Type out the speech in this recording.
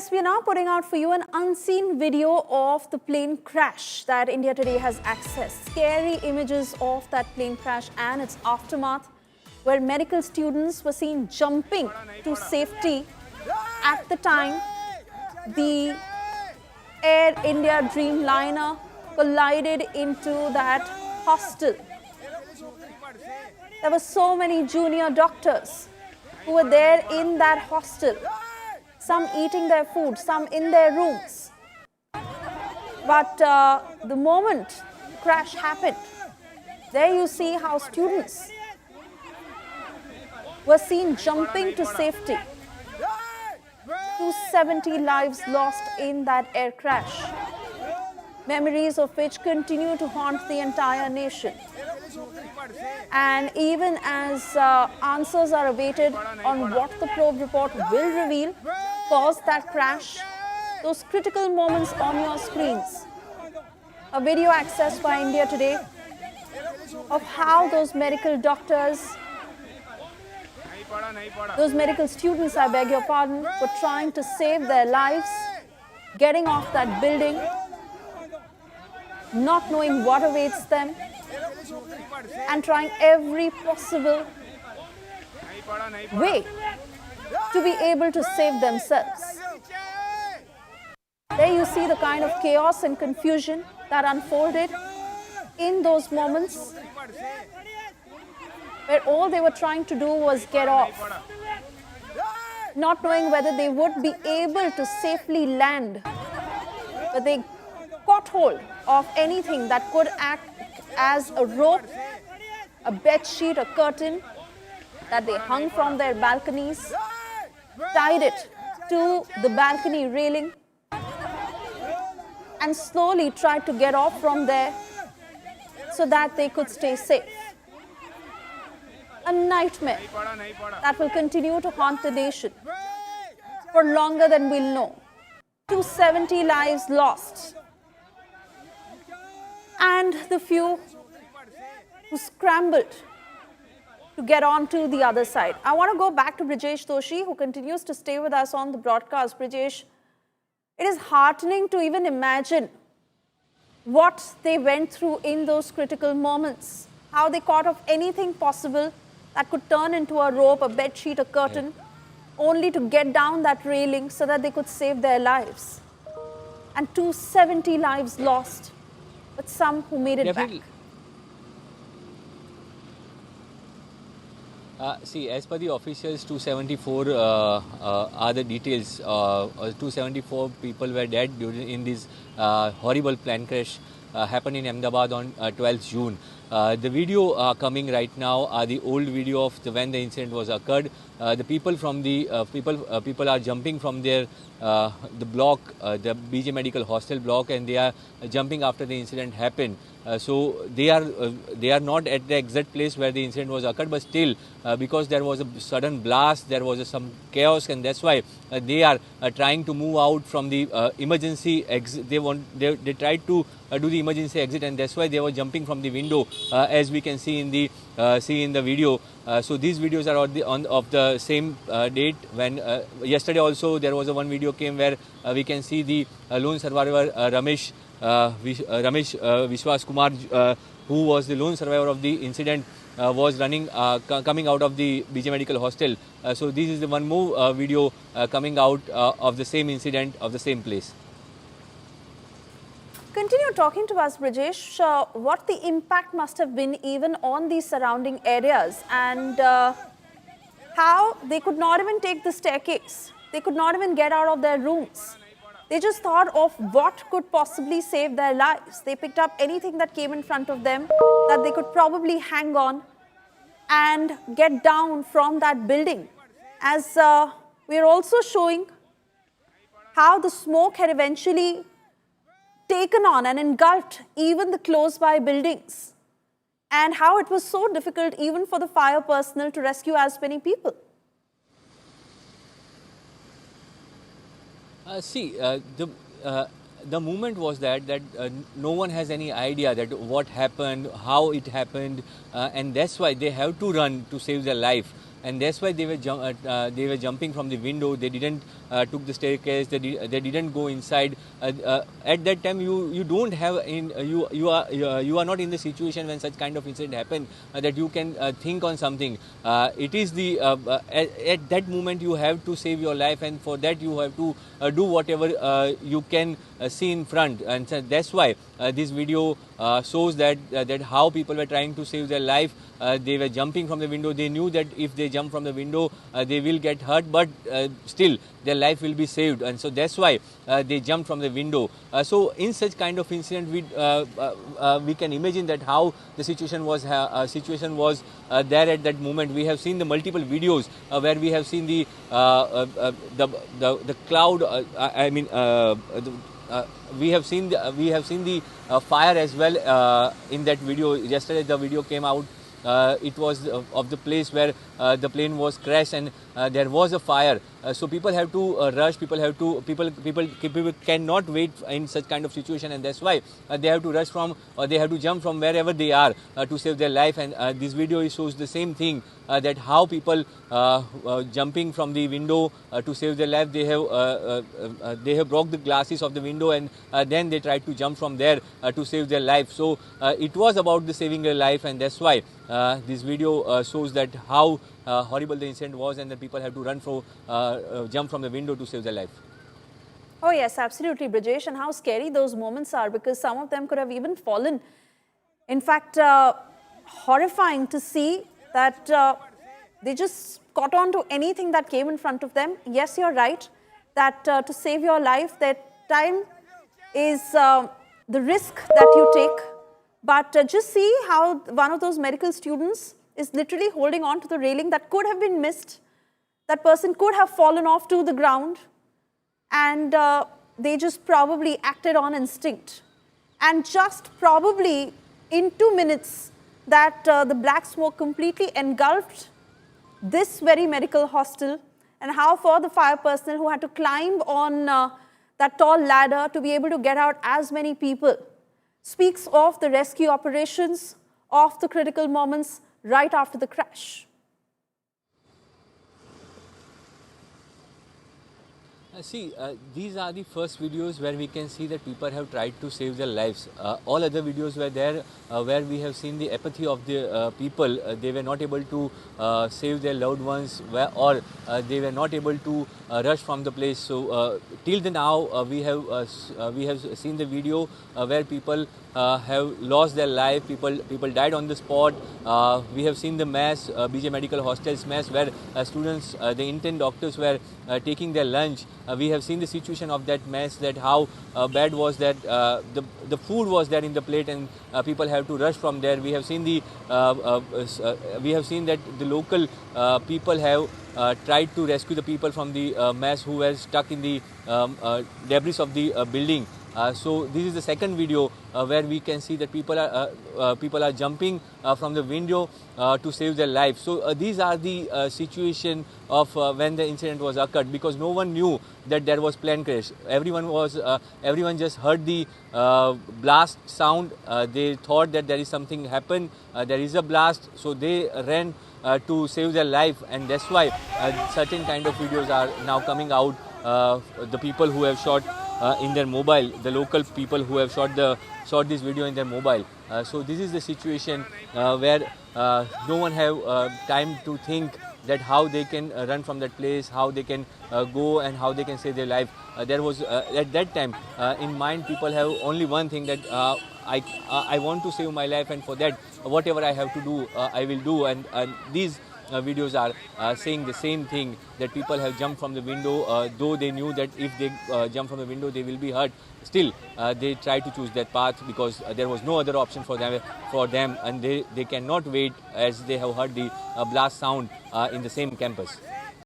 Yes, we are now putting out for you an unseen video of the plane crash that India Today has accessed. Scary images of that plane crash and its aftermath, where medical students were seen jumping to safety at the time the Air India Dreamliner collided into that hostel. There were so many junior doctors who were there in that hostel, some eating their food, some in their rooms. But the moment the crash happened, there you see how students were seen jumping to safety. 270 lives lost in that air crash, memories of which continue to haunt the entire nation. And even as answers are awaited on what the probe report will reveal caused that crash, those critical moments on your screens, a video accessed by India Today of how those medical doctors, those medical students, I beg your pardon, were trying to save their lives, getting off that building, not knowing what awaits them, and trying every possible way to be able to save themselves. There you see the kind of chaos and confusion that unfolded in those moments, where all they were trying to do was get off, not knowing whether they would be able to safely land, but they caught hold of anything that could act as a rope, a bed sheet, a curtain that they hung from their balconies, tied it to the balcony railing, and slowly tried to get off from there so that they could stay safe. A nightmare that will continue to haunt the nation for longer than we'll know. 270 lives lost, and the few who scrambled to get on to the other side. I want to go back to Brijesh Toshi, who continues to stay with us on the broadcast. Brijesh, it is heartening to even imagine what they went through in those critical moments, how they caught of anything possible that could turn into a rope, a bed sheet, a curtain, only to get down that railing so that they could save their lives. And 270 lives lost, but some who made it back. See, as per the officials, 274 are the details. 274 people were dead in this horrible plane crash happened in Ahmedabad on 12th June. The video coming right now are the old video of when the incident was occurred. The people from the people are jumping from their the block, the BJ Medical Hostel block, and they are jumping after the incident happened. So they are not at the exact place where the incident was occurred, but still because there was a sudden blast, there was some chaos, and that's why they are trying to move out from the emergency exit. They tried to do the emergency exit, and that's why they were jumping from the window, as we can see in the video. So these videos are of the same date. When yesterday also there was one video came where we can see the lone survivor Ramesh Visase Kumar, who was the lone survivor of the incident, was running coming out of the BJ Medical Hostel. So this is the one more video coming out of the same incident of the same place. Continue talking to us, Brijesh, what the impact must have been even on the surrounding areas, and how they could not even take the staircase. They could not even get out of their rooms. They just thought of what could possibly save their lives. They picked up anything that came in front of them that they could probably hang on and get down from that building. As we are also showing how the smoke had eventually taken on and engulfed even the close-by buildings, and how it was so difficult even for the fire personnel to rescue as many people. The moment was that no one has any idea that what happened, how it happened, and that's why they have to run to save their life. And that's why they were jumping from the window. They didn't took the staircase. They didn't go inside. At that time, you don't have you are not in the situation when such kind of incident happen that you can think on something. It is the at that moment you have to save your life, and for that you have to do whatever you can see in front, and so that's why this video shows that how people were trying to save their life. They were jumping from the window. They knew that if they jump from the window, they will get hurt, but still their life will be saved, and so that's why they jumped from the window. So in such kind of incident, we can imagine that how the situation was there at that moment. We have seen the multiple videos where we have seen the cloud. We have seen the fire as well in that video. Yesterday the video came out. It was of the place where the plane was crashed, and there was a fire. So people have to rush. People cannot wait in such kind of situation, and that's why they have to rush from, or they have to jump from wherever they are to save their life. And this video shows the same thing, that how people jumping from the window to save their life. They have broke the glasses of the window, and then they tried to jump from there to save their life. So it was about the saving their life, and that's why this video shows that how horrible the incident was, and the people have to run for jump from the window to save their life. Oh yes, absolutely, Brijesh, and how scary those moments are, because some of them could have even fallen. In fact, horrifying to see that they just caught on to anything that came in front of them. Yes, you're right, that to save your life, that time is the risk that you take. But just see how one of those medical students is literally holding on to the railing that could have been missed. That person could have fallen off to the ground, and they just probably acted on instinct. And just probably in 2 minutes that the black smoke completely engulfed this very medical hostel, and how for the fire personnel who had to climb on that tall ladder to be able to get out as many people, speaks of the rescue operations, of the critical moments right after the crash. See, these are the first videos where we can see that people have tried to save their lives. All other videos were there where we have seen the apathy of the people. They were not able to save their loved ones, or they were not able to rush from the place. So till the now, we have seen the video where people have lost their life. People died on the spot. We have seen the mass, BJ Medical Hostel's mass, where students, the intern doctors were taking their lunch. We have seen the situation of that mess, that how bad was that. The food was there in the plate, and people have to rush from there. We have seen that the local people have tried to rescue the people from the mess who were stuck in the debris of the building. So this is the second video where we can see that people are jumping from the window to save their life. So these are the situation of when the incident was occurred, because no one knew that there was plane crash. Everyone just heard the blast sound. They thought that there is something happened. There is a blast, so they ran to save their life, and that's why certain kind of videos are now coming out. The people who have shot in their mobile, the local people who have shot this video in their mobile. So this is the situation where no one have time to think that how they can run from that place, how they can go, and how they can save their life. There was at that time in mind, people have only one thing, that I want to save my life, and for that whatever I have to do, I will do. And these videos are saying the same thing, that people have jumped from the window, though they knew that if they jump from the window they will be hurt. Still they try to choose that path, because there was no other option for them, and they cannot wait, as they have heard the blast sound in the same campus.